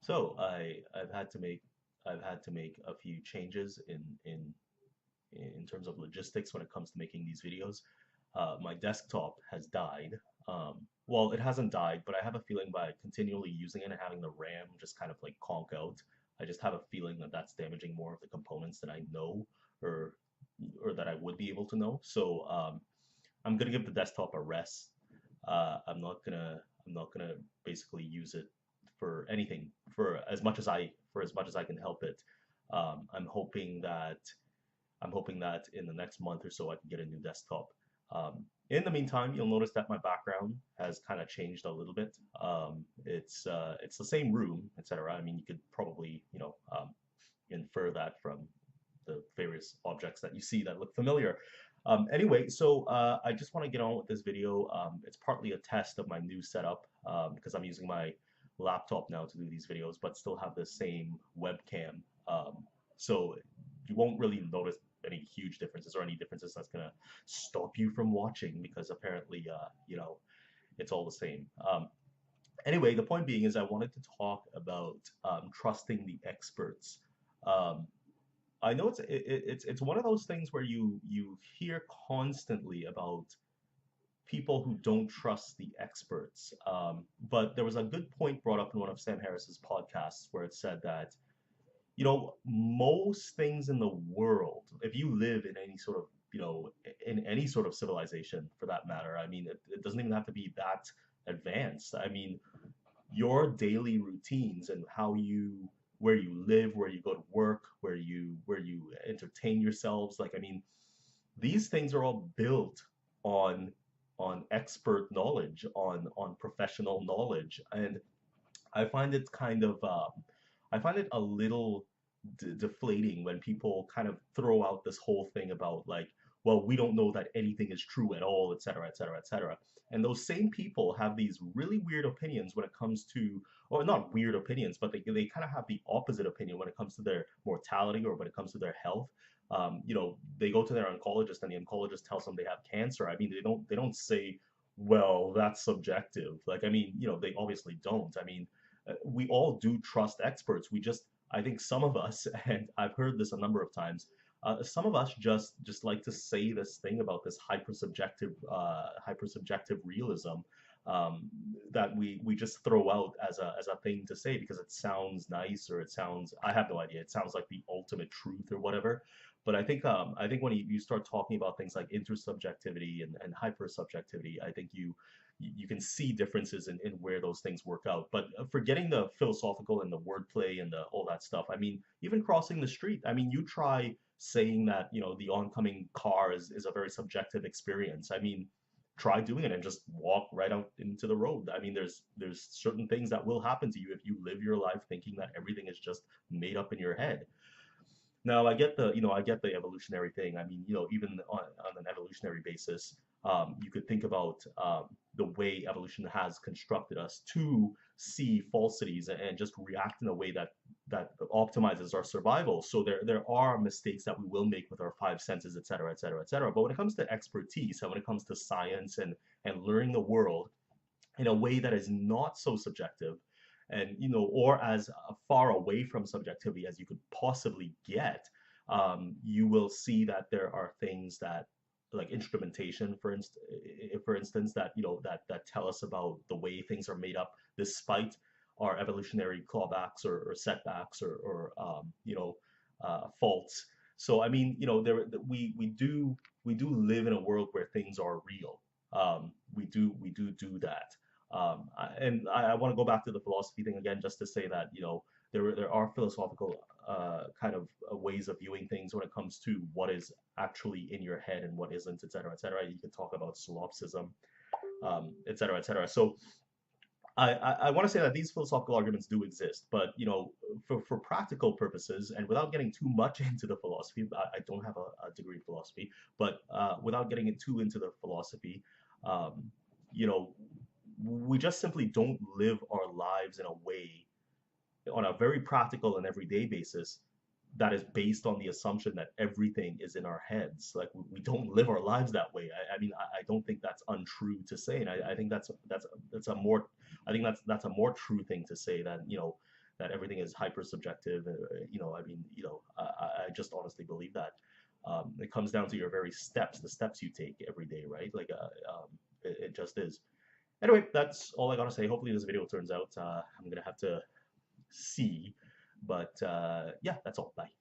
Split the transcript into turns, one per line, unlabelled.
So I've had to make a few changes in terms of logistics when it comes to making these videos. My desktop has died. Well, it hasn't died, but I have a feeling by continually using it and having the RAM just kind of like conk out, I just have a feeling that that's damaging more of the components than I know or or that I would be able to know. So I'm gonna give the desktop a rest. I'm not gonna basically use it for anything for as much as I can help it. Um, I'm hoping that I'm hoping that in the next month or so I can get a new desktop. In the meantime, you'll notice that my background has kind of changed a little bit. It's the same room, etc. I mean, you could probably infer that from the various objects that you see that look familiar. Anyway, so I just want to get on with this video. It's partly a test of my new setup because I'm using my laptop now to do these videos, but still have the same webcam. So you won't really notice any huge differences or any differences that's gonna stop you from watching because apparently, it's all the same. Anyway, the point being is I wanted to talk about trusting the experts. Um, I know it's one of those things where you hear constantly about people who don't trust the experts. But there was a good point brought up in one of Sam Harris's podcasts where it said that, most things in the world, if you live in any sort of, in any sort of civilization for that matter, I mean, it doesn't even have to be that advanced. I mean, your daily routines and where you live, where you go to work, where you entertain yourselves, like I mean, these things are all built on expert knowledge, on professional knowledge, and I find it kind of I find it a little deflating when people kind of throw out this whole thing about like, well, we don't know that anything is true at all, et cetera, et cetera, et cetera. And those same people have these really weird opinions when it comes to, or not weird opinions, but they kind of have the opposite opinion when it comes to their mortality or when it comes to their health. They go to their oncologist and the oncologist tells them they have cancer. I mean, they don't say, well, that's subjective. Like, I mean, they obviously don't. I mean, we all do trust experts. I think some of us, and I've heard this a number of times, some of us just like to say this thing about this hyper subjective realism, um, that we just throw out as a thing to say because it sounds nice, or it sounds, I have no idea, it sounds like the ultimate truth or whatever. But I think when you start talking about things like intersubjectivity and hyper-subjectivity, I think you can see differences in where those things work out. But forgetting the philosophical and the wordplay and all that stuff, I mean, even crossing the street, I mean, you try saying that, the oncoming car is a very subjective experience. I mean, try doing it and just walk right out into the road. I mean, there's certain things that will happen to you if you live your life thinking that everything is just made up in your head. Now, I get the evolutionary thing. I mean, even on an evolutionary basis, you could think about the way evolution has constructed us to see falsities and just react in a way that optimizes our survival. So there are mistakes that we will make with our five senses, et cetera, et cetera, et cetera. But when it comes to expertise and when it comes to science and learning the world in a way that is not so subjective, and or as far away from subjectivity as you could possibly get, you will see that there are things that, like instrumentation, for instance, that that tell us about the way things are made up despite our evolutionary clawbacks or setbacks or faults. So I mean, we do live in a world where things are real. We do that. And I want to go back to the philosophy thing again, just to say that there are philosophical kind of ways of viewing things when it comes to what is actually in your head and what isn't, et cetera, et cetera. You can talk about solipsism, et cetera, et cetera. So I want to say that these philosophical arguments do exist, but for practical purposes and without getting too much into the philosophy, I don't have a degree in philosophy, but without getting it too into the philosophy, um, you know, we just simply don't live our lives in a way on a very practical and everyday basis that is based on the assumption that everything is in our heads. Like we don't live our lives that way. I mean, I don't think that's untrue to say, and I think that's a more I think that's a more true thing to say than that everything is hyper subjective. I mean, I just honestly believe that. It comes down to your very steps, the steps you take every day, right? Like, it just is. Anyway, that's all I gotta say. Hopefully this video turns out. I'm gonna have to see, but yeah, that's all. Bye.